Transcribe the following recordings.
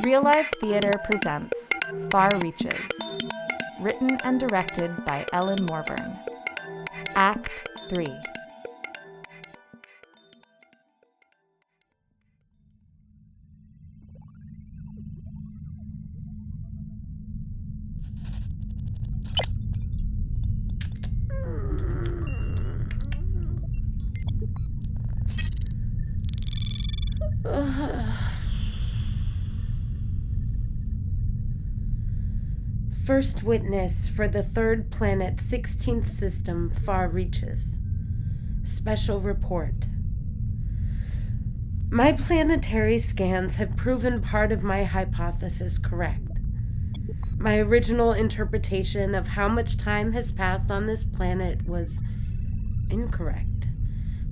Real Life Theater presents Far Reaches, written and directed by Ellen Morbyrne. Act 3. First witness for the third planet 16th system Far Reaches. Special report. My planetary scans have proven part of my hypothesis correct. My original interpretation of how much time has passed on this planet was incorrect.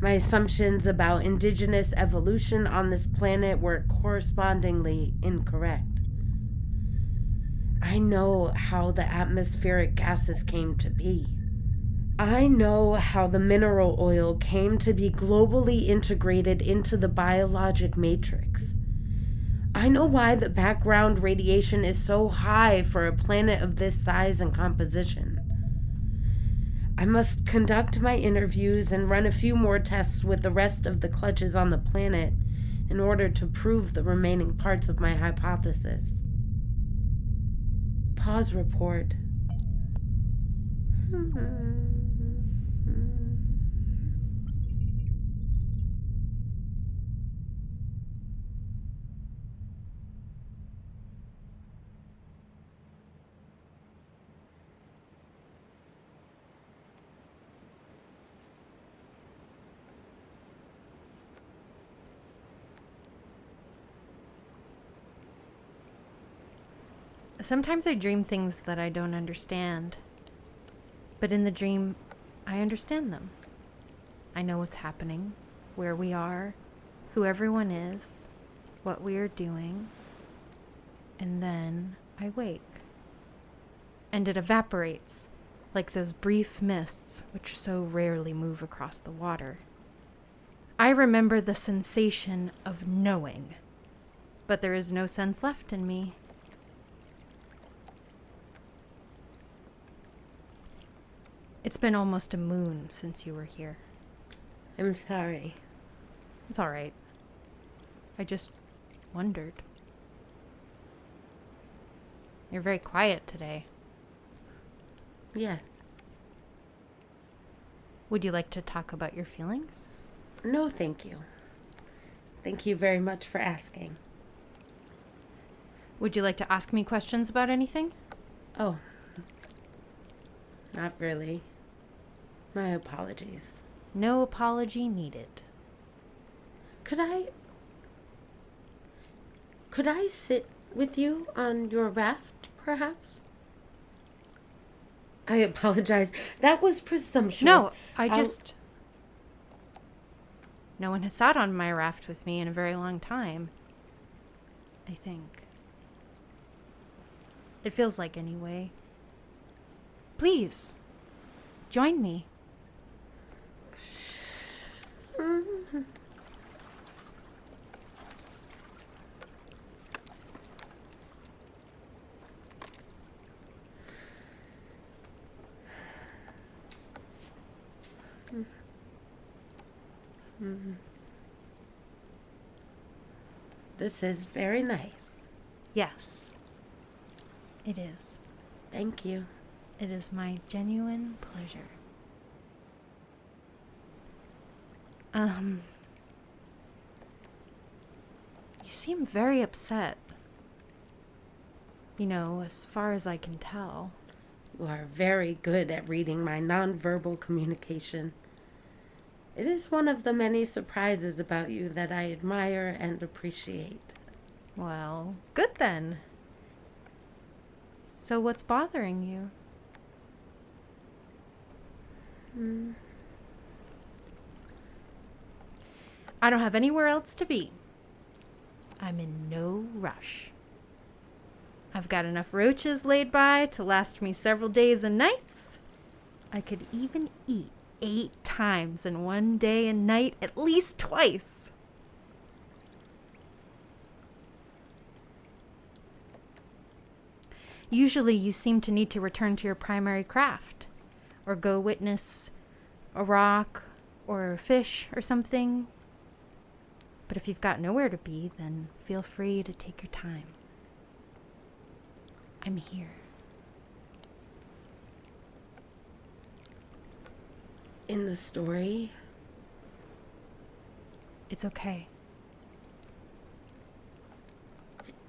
My assumptions about indigenous evolution on this planet were correspondingly incorrect. I know how the atmospheric gases came to be. I know how the mineral oil came to be globally integrated into the biologic matrix. I know why the background radiation is so high for a planet of this size and composition. I must conduct my interviews and run a few more tests with the rest of the clutches on the planet in order to prove the remaining parts of my hypothesis. Pause report. Sometimes I dream things that I don't understand. But in the dream, I understand them. I know what's happening, where we are, who everyone is, what we are doing. And then I wake. And it evaporates, like those brief mists which so rarely move across the water. I remember the sensation of knowing, but there is no sense left in me. It's been almost a moon since you were here. I'm sorry. It's all right. I just wondered. You're very quiet today. Yes. Would you like to talk about your feelings? No, thank you. Thank you very much for asking. Would you like to ask me questions about anything? Oh. Not really. My apologies. No apology needed. Could I sit with you on your raft, perhaps? I apologize. That was presumptuous. No, No one has sat on my raft with me in a very long time. I think. It feels like anyway. Please, join me. This is very nice. Yes, it is. Thank you. It is my genuine pleasure. You seem very upset. You know, as far as I can tell. You are very good at reading my nonverbal communication. It is one of the many surprises about you that I admire and appreciate. Well, good then. So what's bothering you? I don't have anywhere else to be. I'm in no rush. I've got enough roaches laid by to last me several days and nights. I could even eat 8 times in one day and night, at least twice. Usually you seem to need to return to your primary craft, or go witness a rock or a fish or something. But if you've got nowhere to be, then feel free to take your time. I'm here. In the story, It's okay.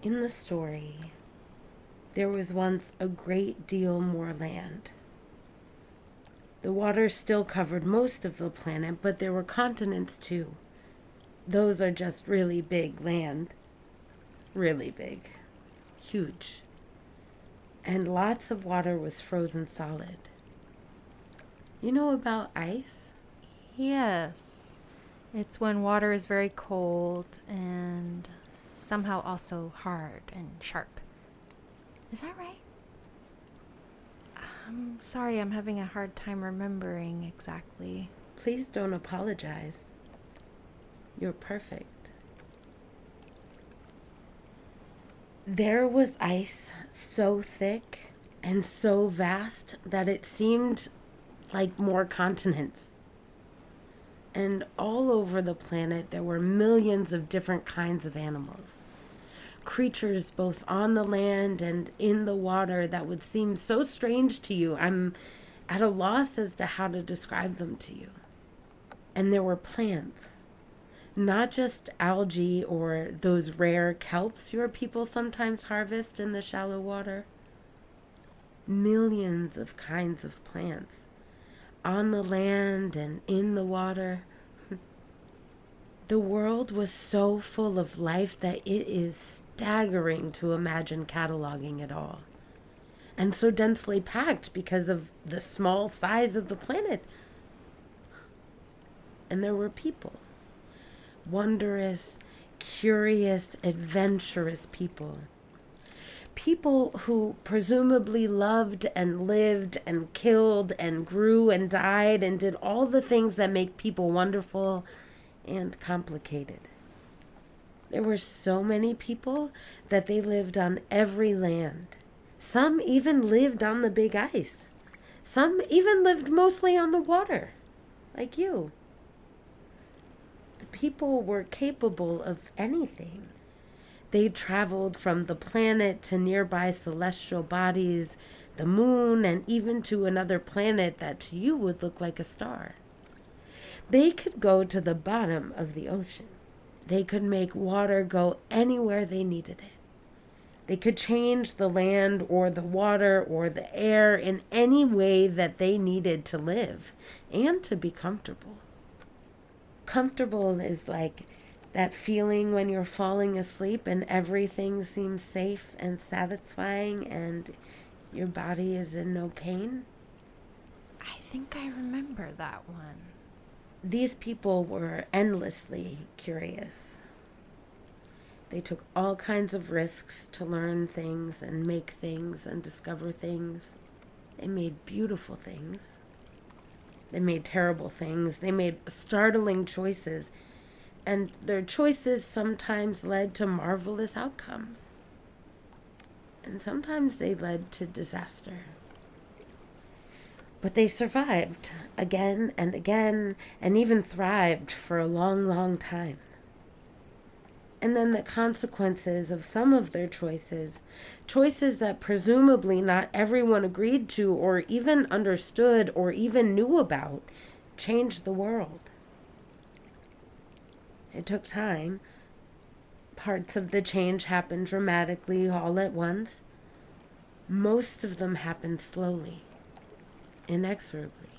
in the story, there was once a great deal more land. The water still covered most of the planet, but there were continents too. Those are just really big land. Really big. Huge. And lots of water was frozen solid. You know about ice? Yes. It's when water is very cold and somehow also hard and sharp. Is that right? I'm sorry, I'm having a hard time remembering exactly. Please don't apologize. You're perfect. There was ice so thick and so vast that it seemed like more continents. And all over the planet, there were millions of different kinds of animals. Creatures both on the land and in the water that would seem so strange to you. I'm at a loss as to how to describe them to you. And there were plants. Not just algae or those rare kelps your people sometimes harvest in the shallow water. Millions of kinds of plants. On the land and in the water. The world was so full of life that it is staggering to imagine cataloging it all. And so densely packed because of the small size of the planet. And there were people. Wondrous, curious, adventurous people. People who presumably loved and lived and killed and grew and died and did all the things that make people wonderful and complicated. There were so many people that they lived on every land. Some even lived on the big ice. Some even lived mostly on the water, like you. The people were capable of anything. They traveled from the planet to nearby celestial bodies, the moon, and even to another planet that to you would look like a star. They could go to the bottom of the ocean. They could make water go anywhere they needed it. They could change the land or the water or the air in any way that they needed to live and to be comfortable. Comfortable is like that feeling when you're falling asleep and everything seems safe and satisfying and your body is in no pain. I think I remember that one. These people were endlessly curious. They took all kinds of risks to learn things and make things and discover things. They made beautiful things. They made terrible things. They made startling choices. And their choices sometimes led to marvelous outcomes. And sometimes they led to disaster. But they survived again and again, and even thrived for a long, long time. And then the consequences of some of their choices that presumably not everyone agreed to or even understood or even knew about, changed the world. It took time. Parts of the change happened dramatically all at once. Most of them happened slowly, inexorably.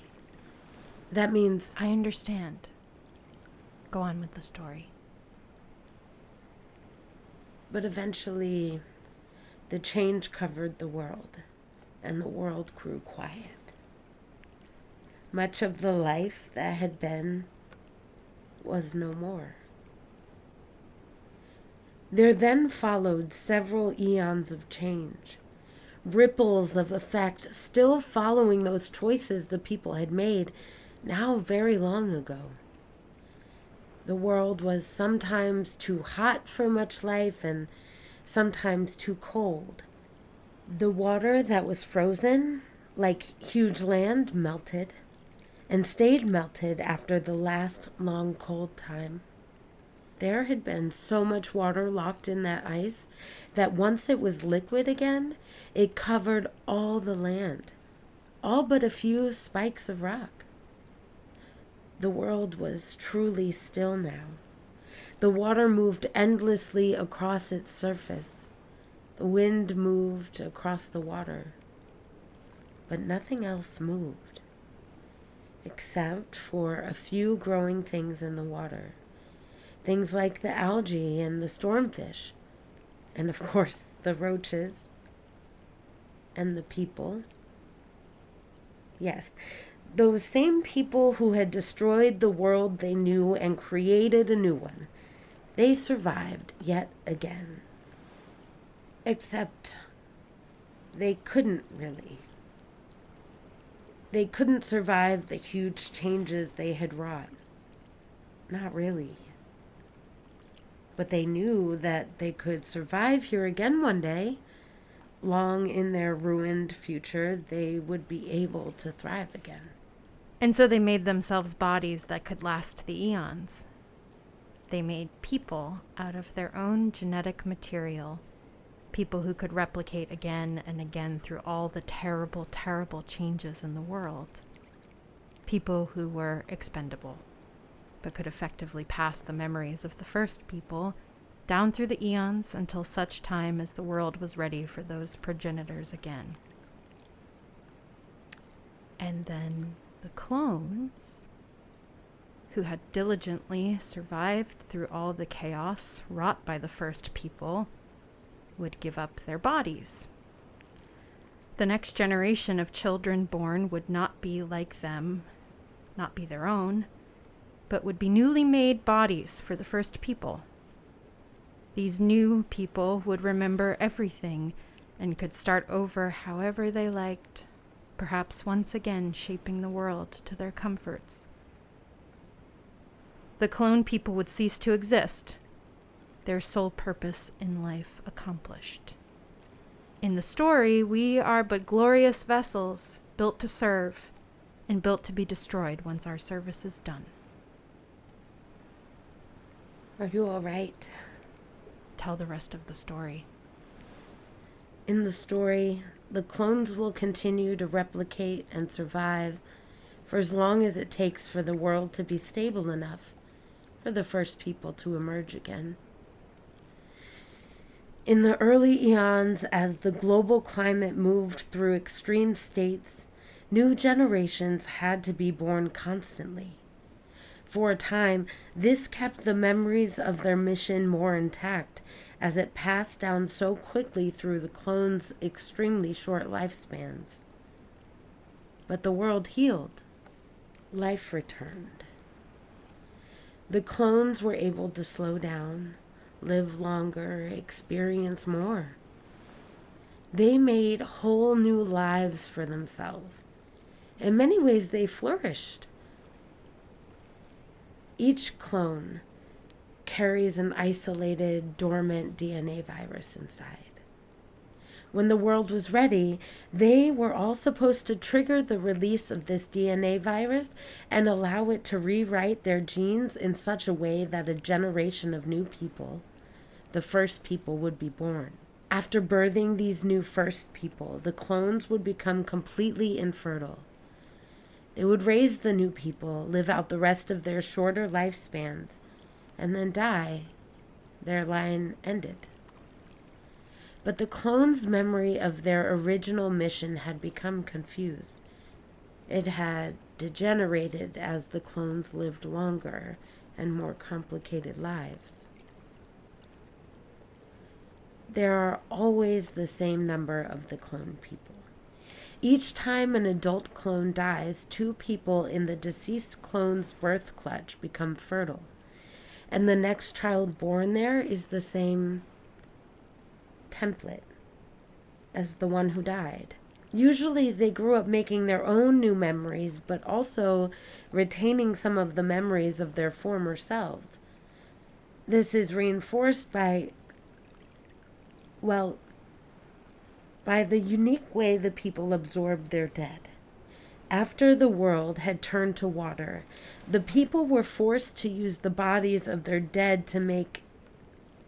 That means I understand. Go on with the story. But eventually, the change covered the world, and the world grew quiet. Much of the life that had been was no more. There then followed several eons of change, ripples of effect still following those choices the people had made now very long ago. The world was sometimes too hot for much life and sometimes too cold. The water that was frozen, like huge land, melted and stayed melted after the last long cold time. There had been so much water locked in that ice that once it was liquid again, it covered all the land, all but a few spikes of rock. The world was truly still now. The water moved endlessly across its surface. The wind moved across the water, but nothing else moved, except for a few growing things in the water. Things like the algae and the stormfish, and of course the roaches and the people. Yes, those same people who had destroyed the world they knew and created a new one. They survived yet again. Except they couldn't really. They couldn't survive the huge changes they had wrought. Not really. But they knew that they could survive here again one day. Long in their ruined future, they would be able to thrive again. And so they made themselves bodies that could last the eons. They made people out of their own genetic material, people who could replicate again and again through all the terrible, terrible changes in the world. People who were expendable, but could effectively pass the memories of the first people down through the eons until such time as the world was ready for those progenitors again. And then the clones, who had diligently survived through all the chaos wrought by the first people, would give up their bodies. The next generation of children born would not be like them, not be their own, but would be newly made bodies for the first people. These new people would remember everything and could start over however they liked, perhaps once again shaping the world to their comforts. The clone people would cease to exist, their sole purpose in life accomplished. In the story, we are but glorious vessels, built to serve, and built to be destroyed once our service is done. Are you all right? Tell the rest of the story. In the story, the clones will continue to replicate and survive for as long as it takes for the world to be stable enough for the first people to emerge again. In the early eons, as the global climate moved through extreme states, new generations had to be born constantly. For a time, this kept the memories of their mission more intact, as it passed down so quickly through the clones' extremely short lifespans. But the world healed. Life returned. The clones were able to slow down, live longer, experience more. They made whole new lives for themselves. In many ways, they flourished. Each clone carries an isolated, dormant DNA virus inside. When the world was ready, they were all supposed to trigger the release of this DNA virus and allow it to rewrite their genes in such a way that a generation of new people, the first people, would be born. After birthing these new first people, the clones would become completely infertile. They would raise the new people, live out the rest of their shorter lifespans, and then die. Their line ended. But the clones' memory of their original mission had become confused. It had degenerated as the clones lived longer and more complicated lives. There are always the same number of the clone people. Each time an adult clone dies, two people in the deceased clone's birth clutch become fertile, and the next child born there is the same template as the one who died. Usually they grew up making their own new memories, but also retaining some of the memories of their former selves. This is reinforced by, by the unique way the people absorbed their dead. After the world had turned to water, the people were forced to use the bodies of their dead to make,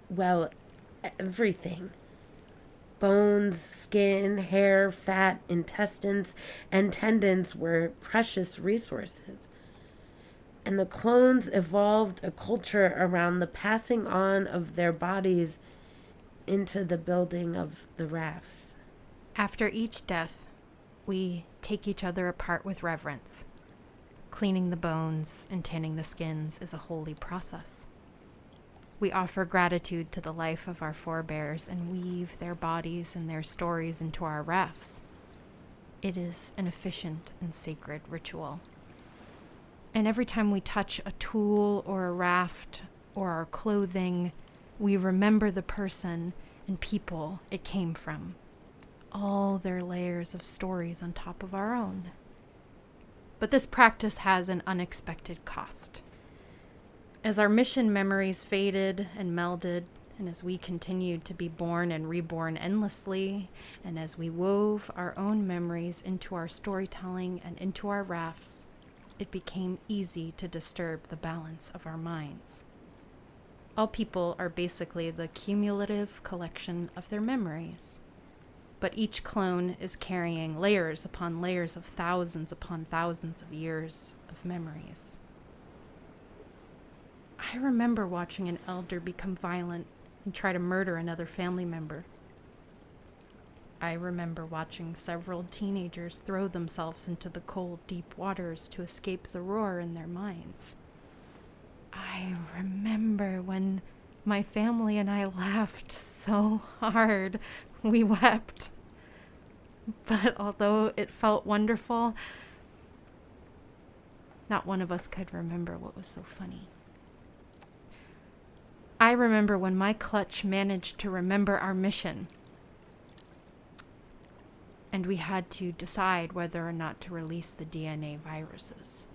well, everything. Bones, skin, hair, fat, intestines, and tendons were precious resources. And the clones evolved a culture around the passing on of their bodies into the building of the rafts. After each death, we take each other apart with reverence. Cleaning the bones and tanning the skins is a holy process. We offer gratitude to the life of our forebears and weave their bodies and their stories into our rafts. It is an efficient and sacred ritual. And every time we touch a tool or a raft or our clothing, we remember the person and people it came from. All their layers of stories on top of our own. But this practice has an unexpected cost. As our mission memories faded and melded, and as we continued to be born and reborn endlessly, and as we wove our own memories into our storytelling and into our rafts, it became easy to disturb the balance of our minds. All people are basically the cumulative collection of their memories. But each clone is carrying layers upon layers of thousands upon thousands of years of memories. I remember watching an elder become violent and try to murder another family member. I remember watching several teenagers throw themselves into the cold, deep waters to escape the roar in their minds. I remember when my family and I laughed so hard we wept. But although it felt wonderful, not one of us could remember what was so funny. I remember when my clutch managed to remember our mission, and we had to decide whether or not to release the DNA viruses.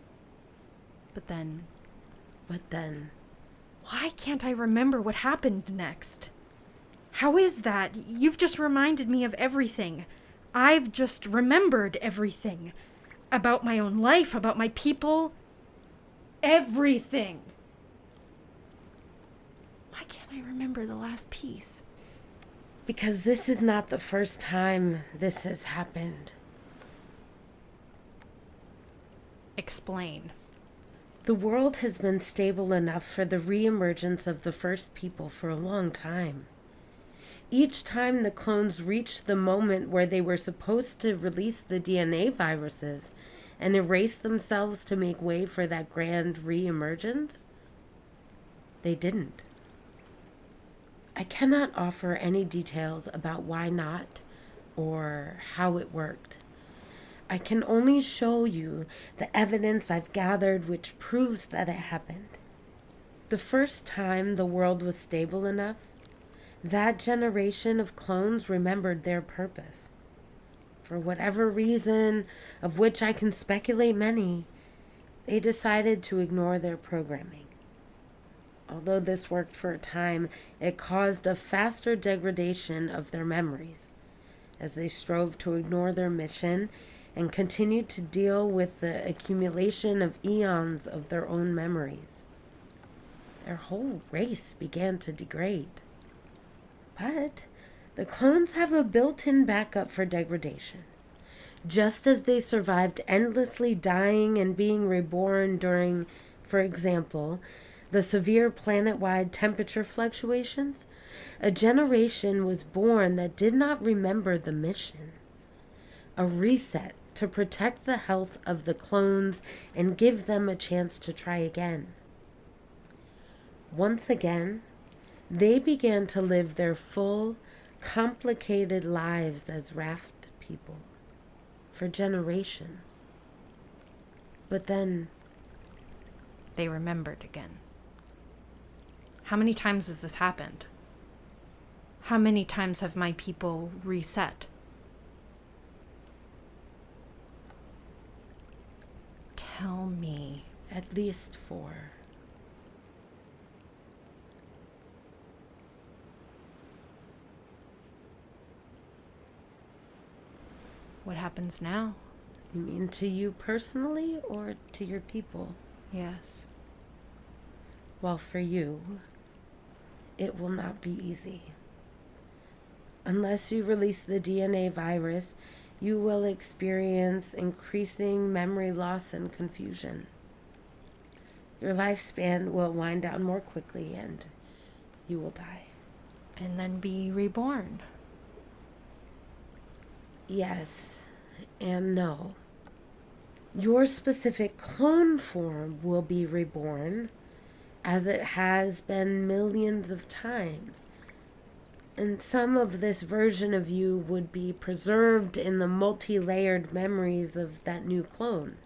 But then, why can't I remember what happened next? How is that? You've just reminded me of everything. I've just remembered everything. About my own life, about my people. Everything. Why can't I remember the last piece? Because this is not the first time this has happened. Explain. The world has been stable enough for the reemergence of the first people for a long time. Each time the clones reached the moment where they were supposed to release the DNA viruses and erase themselves to make way for that grand reemergence, they didn't. I cannot offer any details about why not or how it worked. I can only show you the evidence I've gathered which proves that it happened. The first time the world was stable enough, that generation of clones remembered their purpose. For whatever reason, of which I can speculate many, they decided to ignore their programming. Although this worked for a time, it caused a faster degradation of their memories as they strove to ignore their mission and continued to deal with the accumulation of eons of their own memories. Their whole race began to degrade. But the clones have a built-in backup for degradation. Just as they survived endlessly dying and being reborn during, for example, the severe planet-wide temperature fluctuations, a generation was born that did not remember the mission. A reset to protect the health of the clones and give them a chance to try again. Once again, they began to live their full, complicated lives as raft people for generations. But then They remembered again. How many times has this happened? How many times have my people reset? Tell me. at least 4. What happens now? You mean to you personally or to your people? Yes. Well, for you, it will not be easy. Unless you release the DNA virus, you will experience increasing memory loss and confusion. Your lifespan will wind down more quickly and you will die. And then be reborn. Yes and no. Your specific clone form will be reborn, as it has been millions of times. And some of this version of you would be preserved in the multi-layered memories of that new clone.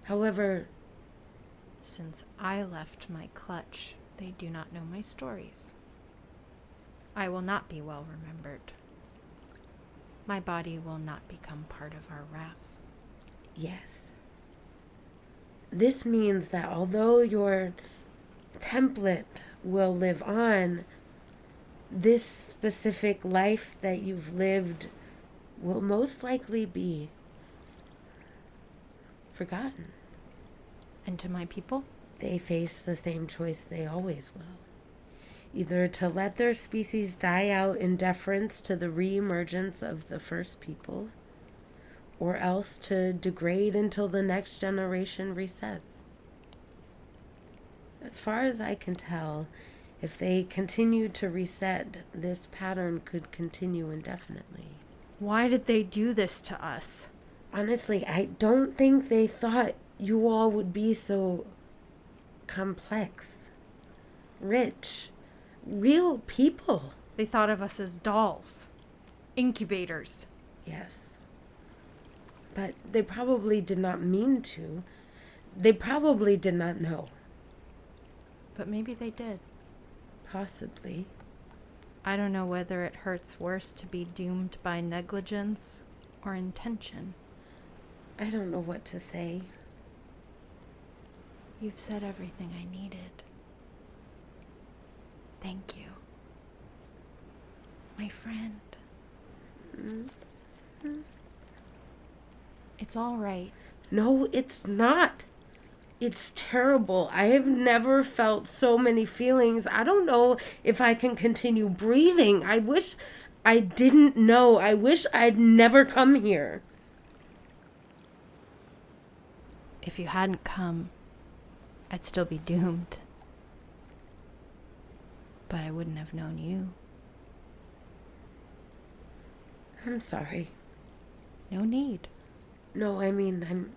However, Since I left my clutch, they do not know my stories. I will not be well remembered. My body will not become part of our rafts. yes. This means that although your template will live on, this specific life that you've lived will most likely be forgotten. And to my people? They face the same choice they always will. Either to let their species die out in deference to the re-emergence of the first people, or else to degrade until the next generation resets. As far as I can tell, if they continue to reset, this pattern could continue indefinitely. Why did they do this to us? Honestly, I don't think they thought you all would be so complex, rich, real people. They thought of us as dolls, incubators. Yes. But they probably did not mean to. They probably did not know. But maybe they did. Possibly. I don't know whether it hurts worse to be doomed by negligence or intention. I don't know what to say. You've said everything I needed. Thank you. My friend. It's all right. No, it's not. It's terrible. I have never felt so many feelings. I don't know if I can continue breathing. I wish I didn't know. I wish I'd never come here. If you hadn't come, I'd still be doomed. But I wouldn't have known you. I'm sorry. No need. No, I mean, I'm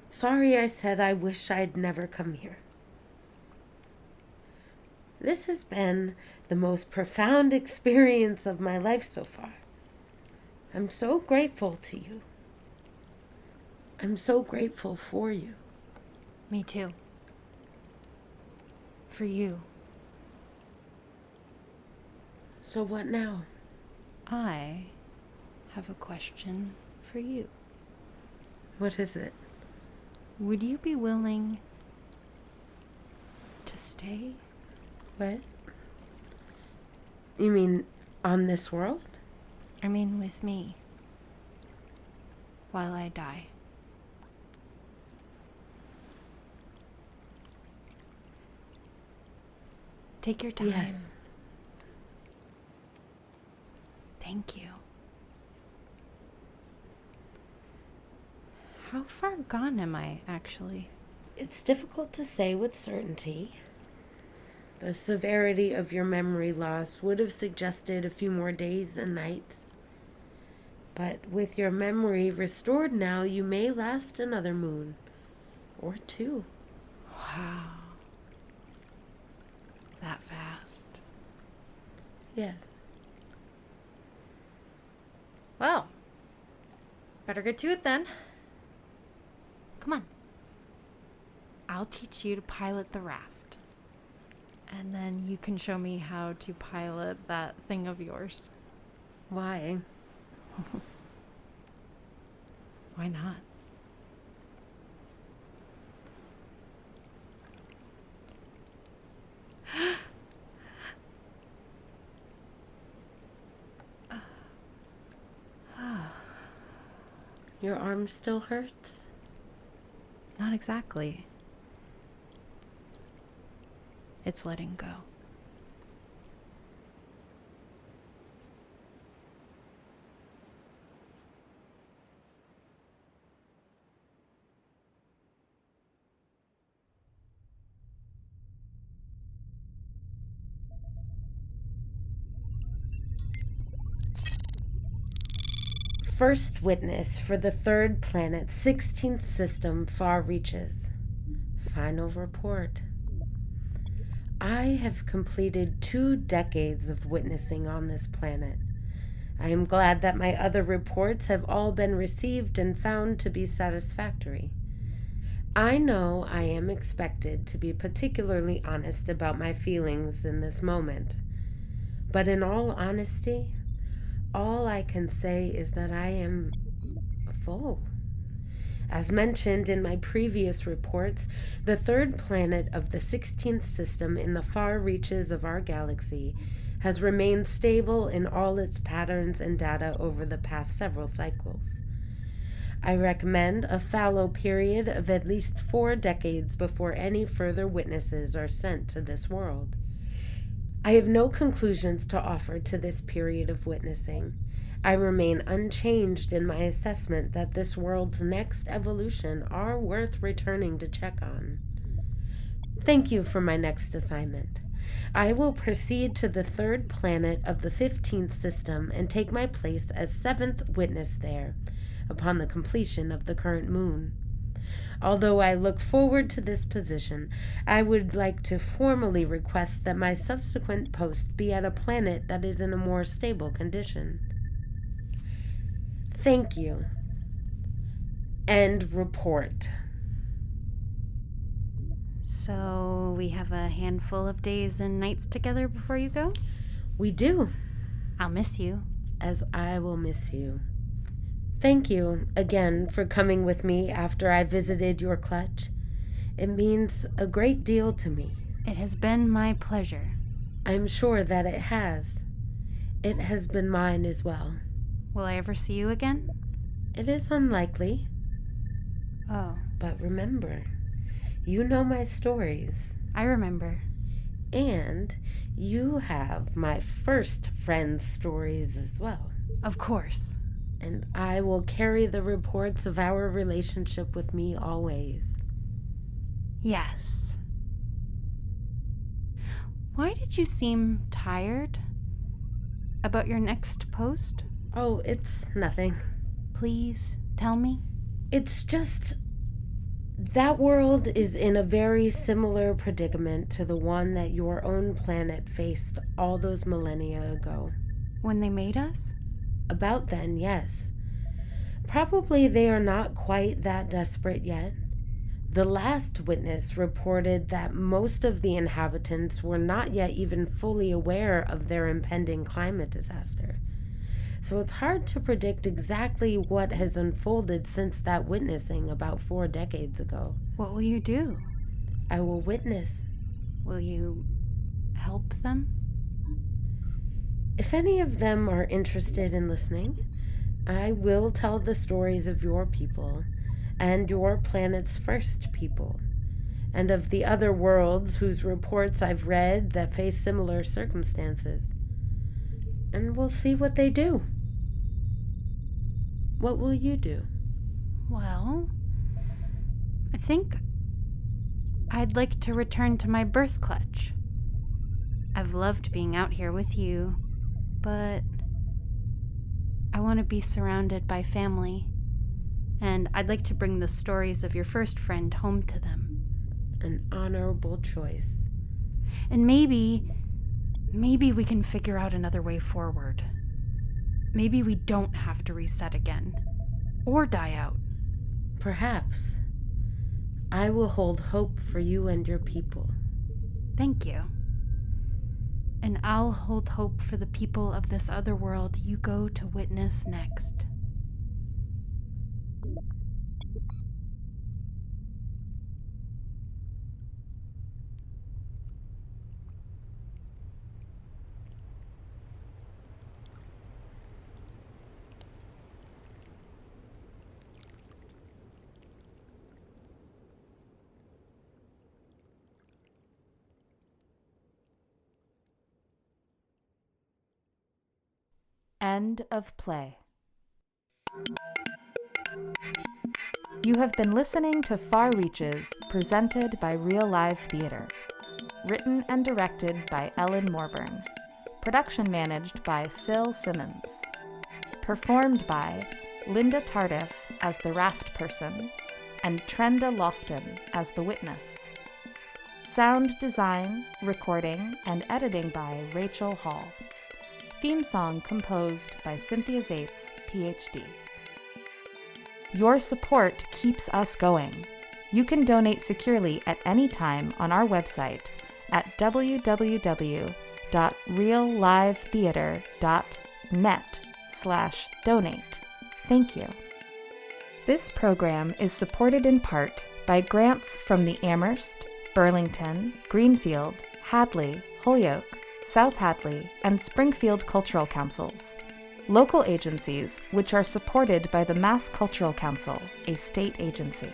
sorry I said I wish I'd never come here. This has been the most profound experience of my life so far. I'm so grateful to you. I'm so grateful for you. Me too. For you. So what now? I have a question for you. What is it? Would you be willing to stay? What? You mean on this world? I mean, with me. While I die. Take your time. Yes. Thank you. How far gone am I, actually? It's difficult to say with certainty. The severity of your memory loss would have suggested a few more days and nights. But with your memory restored now, you may last another moon. Or two. Wow. That fast. Yes. Well, better get to it then. Come on. I'll teach you to pilot the raft. And then you can show me how to pilot that thing of yours. Why? Why not? Your arm still hurts? Not exactly. It's letting go. First witness for the third planet, 16th system, far reaches. Final report. I have completed 2 decades of witnessing on this planet. I am glad that my other reports have all been received and found to be satisfactory. I know I am expected to be particularly honest about my feelings in this moment, but in all honesty, all I can say is that I am full. As mentioned in my previous reports, the third planet of the 16th system in the far reaches of our galaxy has remained stable in all its patterns and data over the past several cycles. I recommend a fallow period of at least 4 decades before any further witnesses are sent to this world. I have no conclusions to offer to this period of witnessing. I remain unchanged in my assessment that this world's next evolution are worth returning to check on. Thank you for my next assignment. I will proceed to the third planet of the 15th system and take my place as 7th witness there upon the completion of the current moon. Although I look forward to this position, I would like to formally request that my subsequent post be at a planet that is in a more stable condition. Thank you. End report. So we have a handful of days and nights together before you go? We do, I'll miss you. as I will miss you. Thank you again for coming with me after I visited your clutch. It means a great deal to me. It has been my pleasure. I'm sure that it has. It has been mine as well. Will I ever see you again? It is unlikely, Oh, but remember, you know my stories, I remember. and you have my first friend's stories as well. Of course. And I will carry the reports of our relationship with me always. Yes. Why did you seem tired? About your next post? Oh, it's nothing. Please tell me. It's just that world is in a very similar predicament to the one that your own planet faced all those millennia ago. When they made us? About then, yes. Probably they are not quite that desperate yet. The last witness reported that most of the inhabitants were not yet even fully aware of their impending climate disaster. So it's hard to predict exactly what has unfolded since that witnessing about 4 decades ago. What will you do? I will witness. Will you help them? If any of them are interested in listening, I will tell the stories of your people and your planet's first people, and of the other worlds whose reports I've read that face similar circumstances. And we'll see what they do. What will you do? Well, I think I'd like to return to my birth clutch. I've loved being out here with you, but I want to be surrounded by family, and I'd like to bring the stories of your first friend home to them. An honorable choice. And maybe we can figure out another way forward. Maybe we don't have to reset again, or die out. Perhaps. I will hold hope for you and your people. Thank you. And I'll hold hope for the people of this other world you go to witness next. End of play. You have been listening to Far Reaches, presented by Real Live Theater. Written and directed by Ellen Morbyrne. Production managed by Syl Simmons. Performed by Linda Tardif as the Raft Person and Trenda Loftin as the Witness. Sound design, recording, and editing by Rachel Hall. Theme song composed by Cynthia Zaitz, Ph.D. Your support keeps us going. You can donate securely at any time on our website at www.reallivetheater.net/donate. Thank you. This program is supported in part by grants from the Amherst, Burlington, Greenfield, Hadley, Holyoke, South Hadley, and Springfield Cultural Councils, local agencies which are supported by the Mass Cultural Council, a state agency.